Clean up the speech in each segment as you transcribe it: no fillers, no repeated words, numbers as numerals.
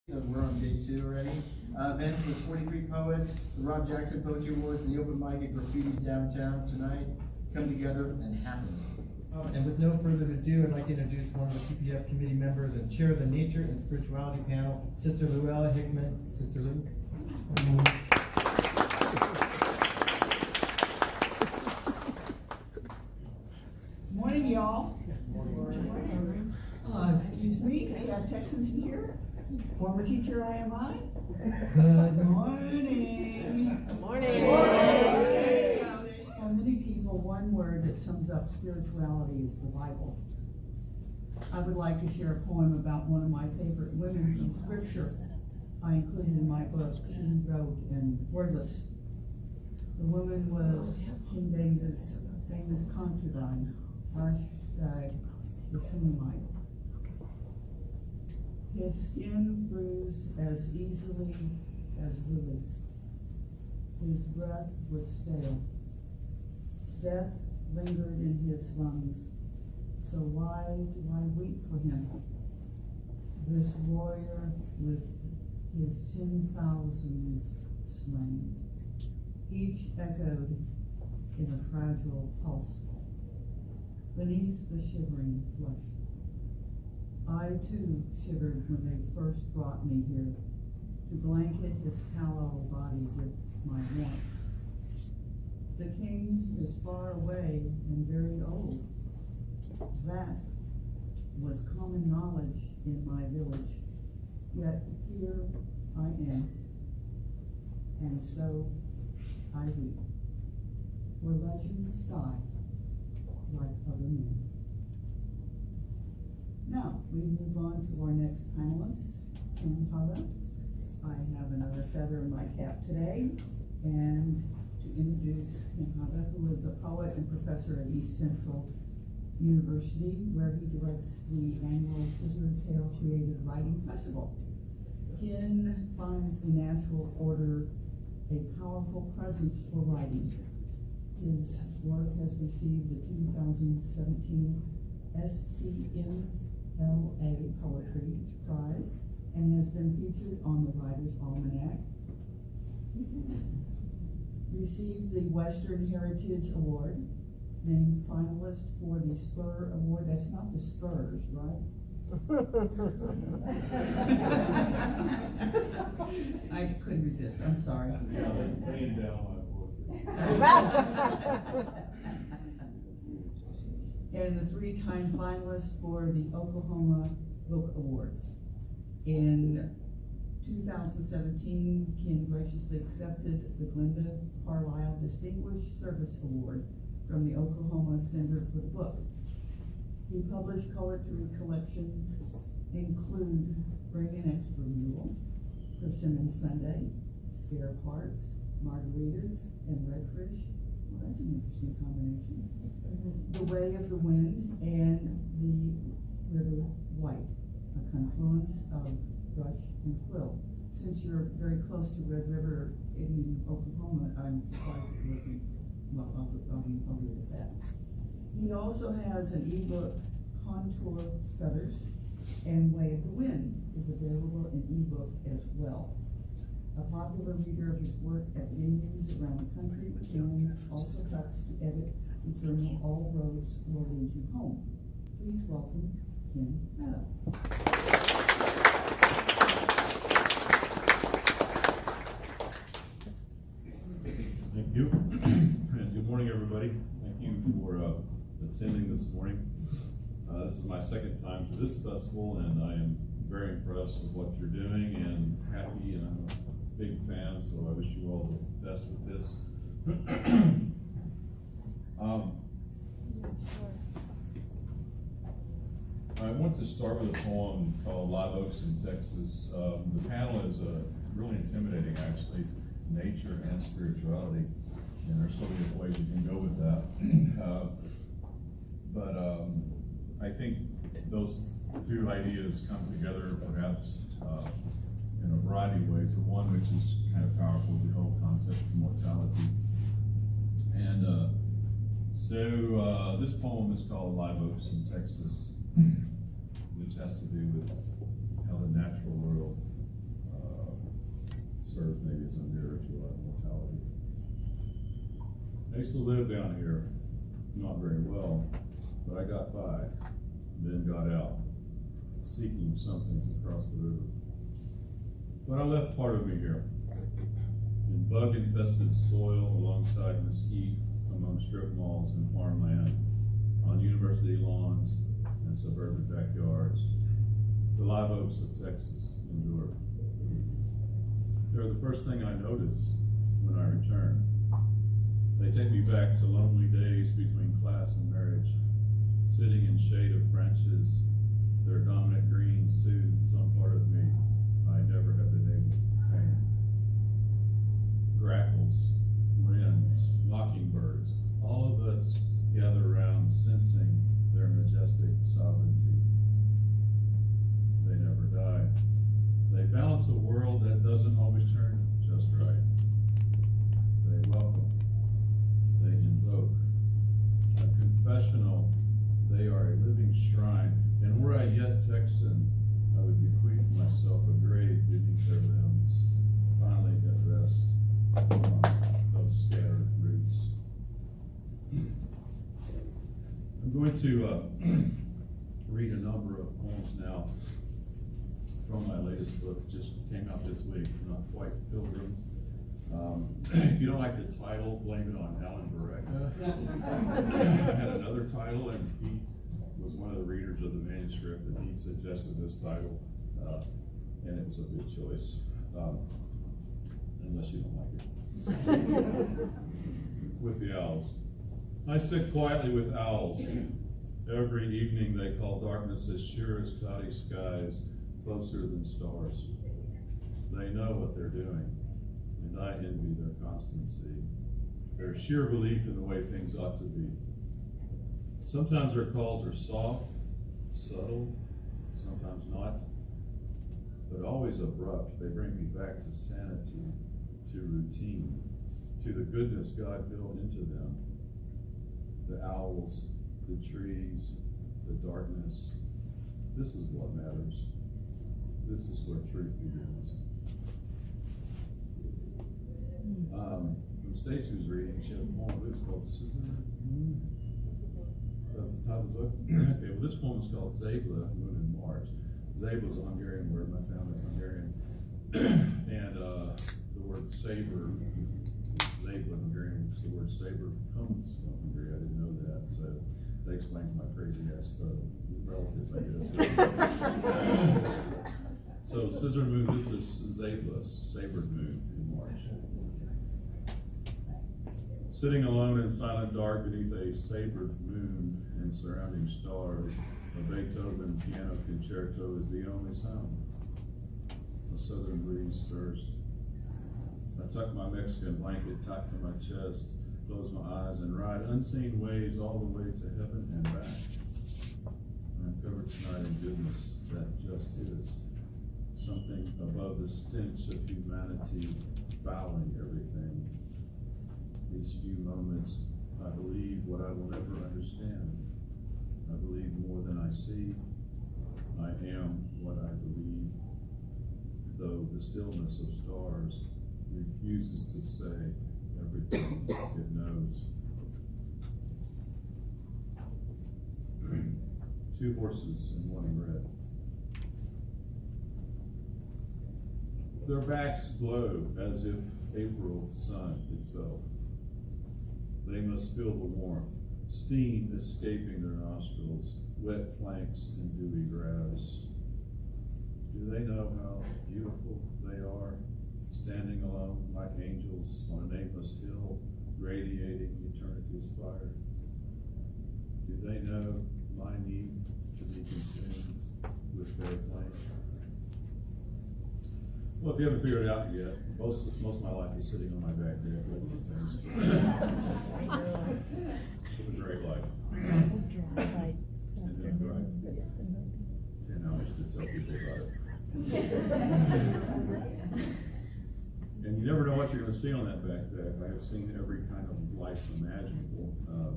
So we're on day 2 already. Events with 43 poets, the Rob Jackson Poetry Awards, and the open mic at Graffiti's downtown tonight. Come together and happen. And with no further ado, I'd like to introduce one of the PPF committee members and chair of the Nature and Spirituality panel, Sister Luella Hickman. Sister Lou. Morning, y'all. Excuse me, we have Texans here. Former teacher IMI. Good morning. Good morning. For many people, one word that sums up spirituality is the Bible. I would like to share a poem about one of my favorite women from Scripture I included in my book. She wrote in Wordless. The woman was King David's famous concubine, the Shunammite. His skin bruised as easily as lilies. His breath was stale. Death lingered in his lungs. So why do I weep for him? This warrior with his 10,000s slain, each echoed in a fragile pulse. Beneath the shivering flush, I too shivered when they first brought me here to blanket his tallow body with my warmth. The king is far away and very old. That was common knowledge in my village. Yet here I am, and so I weep. For legends die like other men. Now, we move on to our next panelist, Kim Hada. I have another feather in my cap today, and to introduce Kim Hada, who is a poet and professor at East Central University, where he directs the annual Scissor Tail Creative Writing Festival. Kim finds the natural order a powerful presence for writing. His work has received the 2017 SCMLA Poetry Prize and has been featured on the Writer's Almanac. Received the Western Heritage Award, named finalist for the Spur Award. That's not the Spurs, right? I couldn't resist. I'm sorry. Laying down my poetry. And the 3-time finalist for the Oklahoma Book Awards. In 2017, Ken graciously accepted the Glenda Carlisle Distinguished Service Award from the Oklahoma Center for the Book. He published poetry collections include Bring an Extra Mule, Persimmon Sunday, Spare Parts, Margaritas, and Redfish. Well, that's an interesting combination. The Way of the Wind and the River White, a confluence of brush and quill. Since you're very close to Red River in Oklahoma, I'm surprised it wasn't. Well, I'll leave it at that. He also has an ebook, Contour Feathers and Way of the Wind is available in ebook as well. A popular reader of his work at venues around the country, Ken also helps to edit the journal All Roads Will Lead You Home. Please welcome Ken Hada. Thank you. And good morning, everybody. Thank you for attending this morning. This is my second time to this festival, and I am very impressed with what you're doing and happy, and I'm a big fan, so I wish you all the best with this. I want to start with a poem called Live Oaks in Texas. The panel is really intimidating, actually, nature and spirituality, and there's so many ways you can go with that. But I think those two ideas come together perhaps in a variety of ways, but one which is kind of powerful is the whole concept of mortality. And so this poem is called Live Oaks in Texas, which has to do with how the natural world I used to live down here, not very well, but I got by, then got out, seeking something across the river. But I left part of me here, in bug-infested soil alongside mesquite, among strip malls and farmland, on university lawns and suburban backyards. The live oaks of Texas endure. They're the first thing I notice when I return. They take me back to lonely days between class and marriage, sitting in shade of branches. Their dominant green soothes some part of me I never have been able to tame. Grackles, wrens, mockingbirds, all of us gather around sensing their majestic sovereignty. They never die. They balance a world that doesn't always turn just right. They welcome. They invoke. A confessional, they are a living shrine. And were I yet Texan, I would bequeath myself a grave beneath their limbs, finally at rest among those scattered roots. I'm going to read a number of poems now from my latest book, just came out this week, Not Quite Pilgrims. If you don't like the title, blame it on Alan Barrett. I had another title, and he was one of the readers of the manuscript, and he suggested this title, and it was a good choice, unless you don't like it. With the owls. I sit quietly with owls. Every evening they call darkness as sure as cloudy skies, closer than stars. They know what they're doing, and I envy their constancy, their sheer belief in the way things ought to be. Sometimes their calls are soft, subtle, sometimes not, but always abrupt. They bring me back to sanity, to routine, to the goodness God built into them. The owls, the trees, the darkness. This is what matters. This is where truth begins. When Stacy was reading, she had a poem. It was called Scissor Moon. That's the title of the book. Okay, well, this poem is called Zabla, Moon in March. Zabla is a Hungarian word. My family's Hungarian. And the word saber, Zabla in Hungarian, the word saber comes from Hungary. I didn't know that. So that explains my crazy ass relatives, I guess. So Scissor Moon, this is Zabla, sabered moon in March. Sitting alone in silent dark beneath a sabered moon and surrounding stars, a Beethoven piano concerto is the only sound. A southern breeze stirs. I tuck my Mexican blanket tight to my chest, close my eyes, and ride unseen ways all the way to heaven and back. I'm covered tonight in goodness that just is. Something above the stench of humanity fouling everything. These few moments, I believe what I will never understand. I believe more than I see. I am what I believe, though the stillness of stars refuses to say everything it knows. Two horses and one in red. Their backs glow as if April sun itself. They must feel the warmth, steam escaping their nostrils, wet flanks and dewy grass. Do they know how beautiful they are, standing alone like angels on a nameless hill, radiating eternity's fire? Do they know my need to be consumed with their flame? Well, if you haven't figured it out yet, most of my life is sitting on my back deck looking at things. It's a great life. And then drive 10 hours to tell people about it. And you never know what you're going to see on that back deck. I have seen every kind of life imaginable.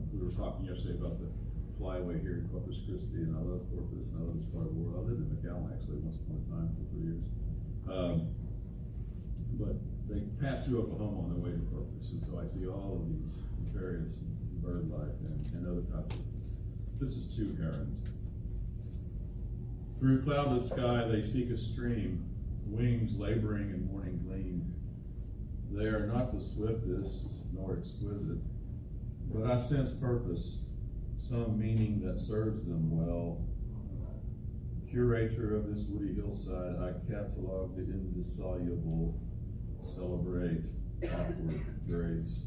We were talking yesterday about the flyway here in Corpus Christi, and I love Corpus, and I love this part of the world. I lived in McAllen actually once upon a time for 3 years. But they pass through Oklahoma on their way to Purpose, and so I see all of these various bird life and other types of, this is 2 herons. Through cloudless sky they seek a stream, wings laboring in morning gleam. They are not the swiftest nor exquisite, but I sense purpose, some meaning that serves them well. Curator of this woody hillside, I catalog the indissoluble, celebrate awkward grace.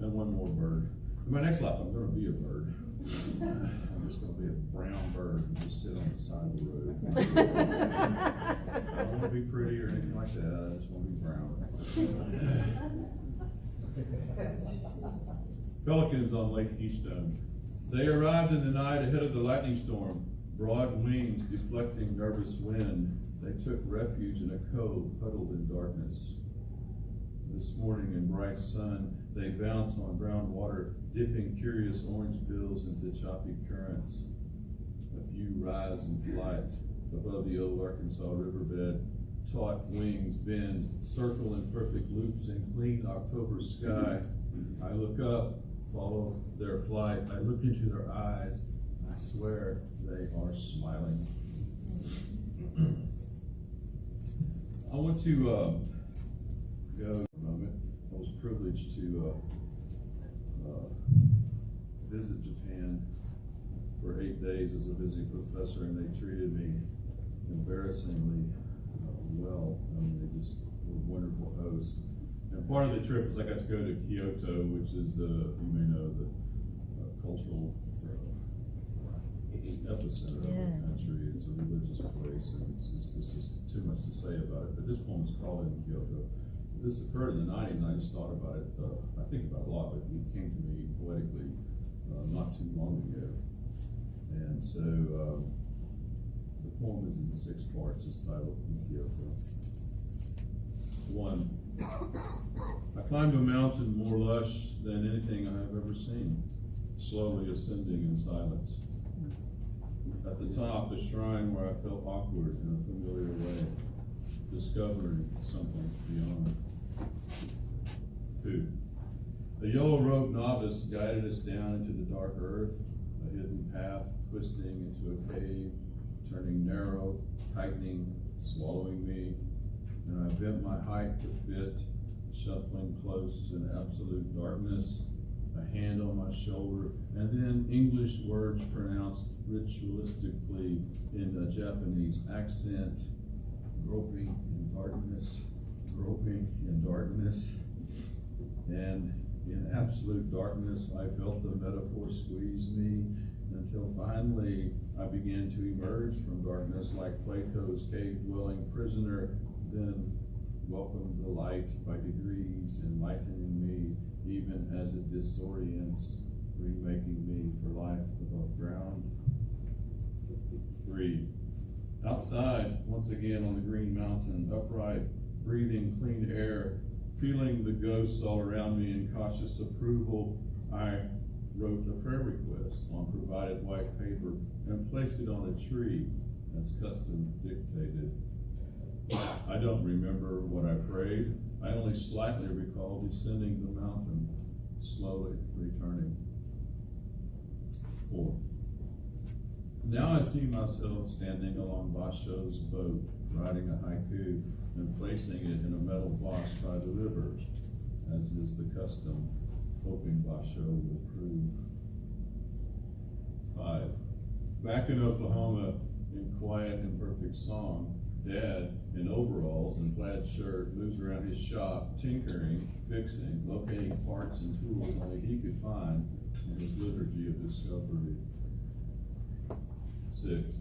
And one more bird. In my next life, I'm going to be a bird. I'm just going to be a brown bird and just sit on the side of the road. I don't want to be pretty or anything like that. I just want to be brown. Pelicans on Lake Keystone. They arrived in the night ahead of the lightning storm, broad wings deflecting nervous wind. They took refuge in a cove huddled in darkness. This morning in bright sun, they bounce on brown water, dipping curious orange bills into choppy currents. A few rise in flight above the old Arkansas riverbed. Taut wings bend, circle in perfect loops in clean October sky. I look up, follow their flight. I look into their eyes. I swear they are smiling. I want to go a moment. I was privileged to visit Japan for 8 days as a visiting professor, and they treated me embarrassingly well. I mean, they just were wonderful hosts. And part of the trip was I got to go to Kyoto, which is the, you may know, the cultural epicenter of the country. It's a religious place, and it's just too much to say about it. But this poem is called in Kyoto. This occurred in the 90s, and I just thought about it. I think about it a lot, but it came to me poetically not too long ago. And so the poem is in 6 parts. It's titled In Kyoto. 1. I climbed a mountain more lush than anything I have ever seen, slowly ascending in silence. At the top, a shrine where I felt awkward in a familiar way, discovering something beyond. 2. A yellow-robed novice guided us down into the dark earth, a hidden path twisting into a cave, turning narrow, tightening, swallowing me, and I bent my height to fit, shuffling close in absolute darkness, a hand on my shoulder, and then English words pronounced ritualistically in a Japanese accent, groping in darkness, and in absolute darkness I felt the metaphor squeeze me until finally I began to emerge from darkness like Plato's cave-dwelling prisoner, then welcomed the light by degrees, enlightening me even as it disorients, remaking me for life above ground. 3. Outside, once again on the green mountain, upright, breathing clean air, feeling the ghosts all around me in cautious approval, I wrote a prayer request on provided white paper and placed it on a tree as custom dictated. I don't remember what I prayed. I only slightly recall descending the mountain, slowly returning. 4. Now I see myself standing along Basho's boat, writing a haiku and placing it in a metal box by the river, as is the custom, hoping Basho will prove. 5. Back in Oklahoma, in quiet and perfect song, Dad, in overalls and plaid shirt, moves around his shop, tinkering, fixing, locating parts and tools only he could find in his liturgy of discovery. 6.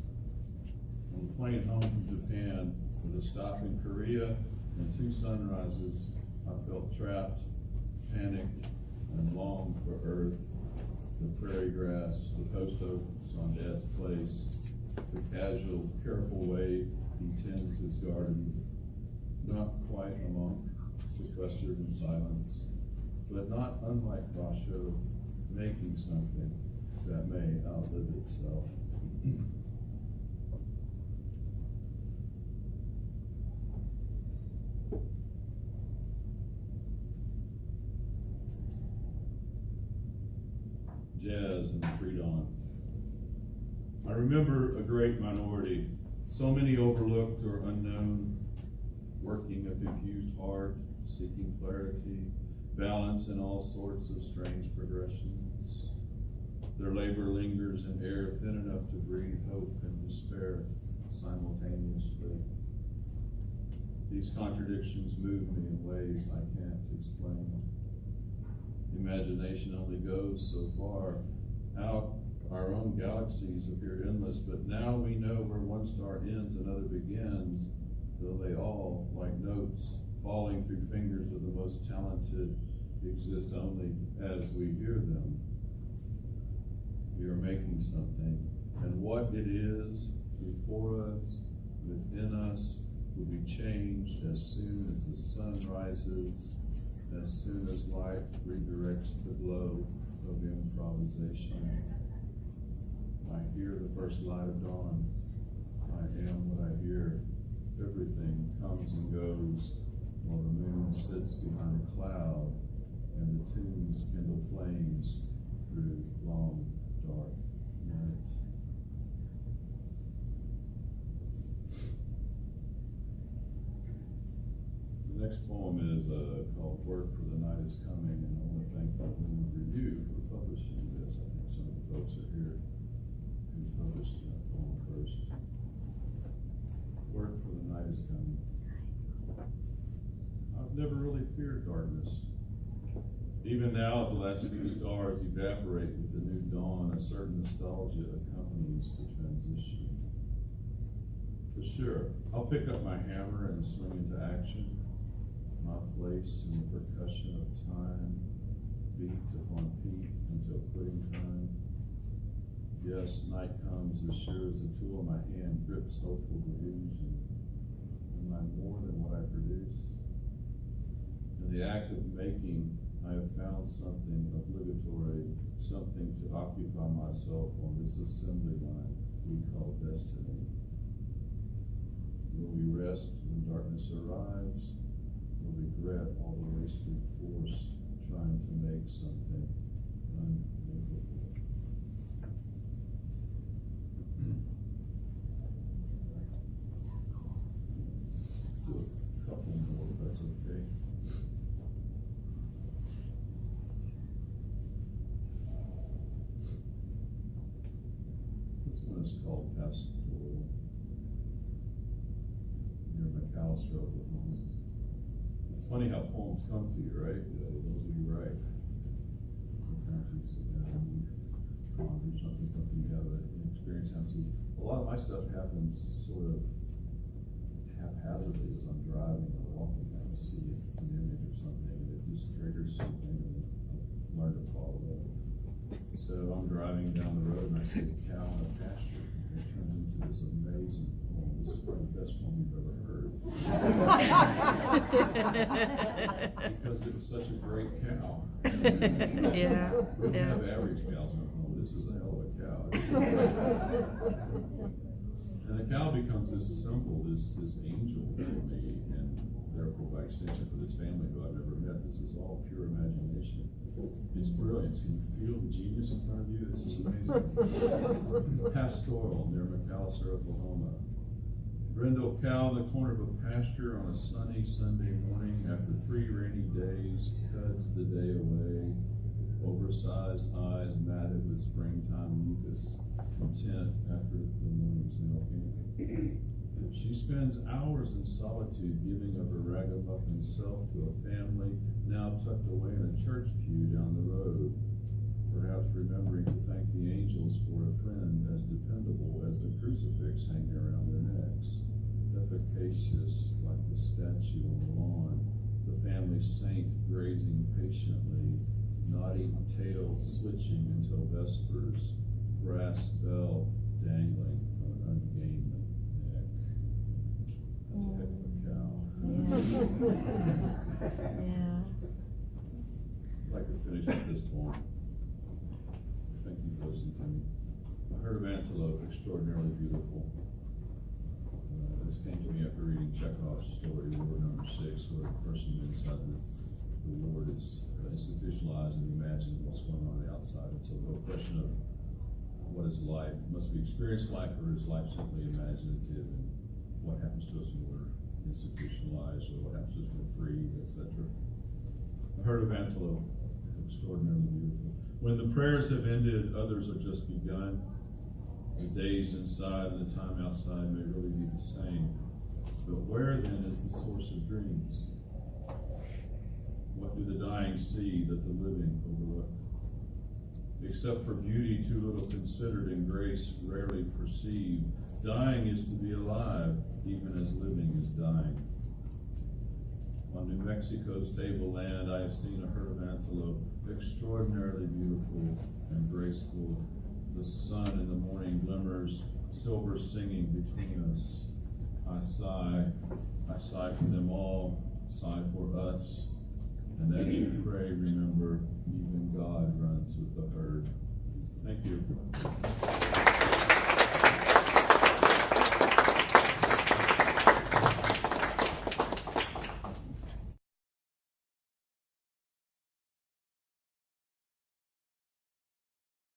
On the plane home from Japan, with a stop in Korea and 2 sunrises, I felt trapped, panicked, and longed for Earth, the prairie grass, the post oaks on Dad's place, the casual, careful way he tends his garden, not quite a monk, sequestered in silence, but not unlike Basho, making something that may outlive itself. jazz and the pre-dawn. I remember a great minority, so many overlooked or unknown, working a confused heart, seeking clarity, balance in all sorts of strange progressions. Their labor lingers in air thin enough to breathe hope and despair simultaneously. These contradictions move me in ways I can't explain. Imagination only goes so far. Out our own galaxies appear endless, but now we know where one star ends, another begins, though they all, like notes falling through fingers of the most talented, exist only as we hear them. We are making something, and what it is before us, within us, will be changed as soon as the sun rises, as soon as light redirects the glow of improvisation. I hear the first light of dawn. I am what I hear. Everything comes and goes, while the moon sits behind a cloud, and the tunes kindle flames through long, dark night. The next poem is called Work for the Night is Coming, and I want to thank the Women Review for publishing this. I think some of the folks are here who published that poem first. Work for the night is coming. I've never really feared darkness. Even now, as the last few stars evaporate with the new dawn, a certain nostalgia accompanies the transition. For sure, I'll pick up my hammer and swing into action. My place in the percussion of time, beat upon beat until quitting time. Yes, night comes as sure as the tool in my hand grips hopeful delusion. Am I more than what I produce? In the act of making, I have found something obligatory, something to occupy myself on this assembly line we call destiny. Will we rest when darkness arrives? Will regret all the wasted force trying to make something unlivable? Do a couple more, if that's okay. This one is called Pastoral, near McAllister, Oklahoma. It's funny how poems come to you, right? Those of you write. Sometimes you sit down and you ponder something you have an experience happens to you. A lot of my stuff happens sort of haphazardly as I'm driving or walking. I see an image or something, and it just triggers something, and I learn to follow it. So I'm driving down the road, and I see a cow in a pasture, and it turns into this amazing poem. This is probably the best poem you've ever heard. Because it was such a great cow. Yeah. We don't have average cows in Oklahoma. This is a hell of a cow. And the cow becomes this symbol, this angel for me, and therefore by extension for this family who I've never met. This is all pure imagination. It's brilliant. Can you feel the genius in front of you? This is amazing. Pastoral near McAllister, Oklahoma. Brindle cow in the corner of a pasture on a sunny Sunday morning after 3 rainy days cuds the day away. Oversized eyes matted with springtime mucus, content after the morning's milking. She spends hours in solitude giving of her ragamuffin self to a family now tucked away in a church pew down the road, perhaps remembering to thank the angels for a friend as dependable as the crucifix hanging around their necks. Efficacious like the statue on the lawn, the family saint grazing patiently, nodding tail switching until vespers, brass bell dangling from an ungainly neck. That's a heck of a cow. Yeah. I'd like to finish with this poem. Thank you for listening to me. I heard of antelope, extraordinarily beautiful. This came to me after reading Chekhov's story, War Number 6, where the person inside the the Lord is institutionalized and imagine what's going on the outside. It's a real question of what is life? Must we experience life, or is life simply imaginative? And what happens to us when we're institutionalized, or what happens to us when we're free, etc. A herd of antelope, extraordinarily beautiful. When the prayers have ended, others have just begun. The days inside and the time outside may really be the same. But where then is the source of dreams? What do the dying see that the living overlook? Except for beauty too little considered and grace rarely perceived, dying is to be alive, even as living is dying. On New Mexico's tableland, I have seen a herd of antelope, extraordinarily beautiful and graceful. The sun in the morning glimmers, silver singing between us. I sigh for them all, sigh for us. And as you pray, remember, even God runs with the herd. Thank you.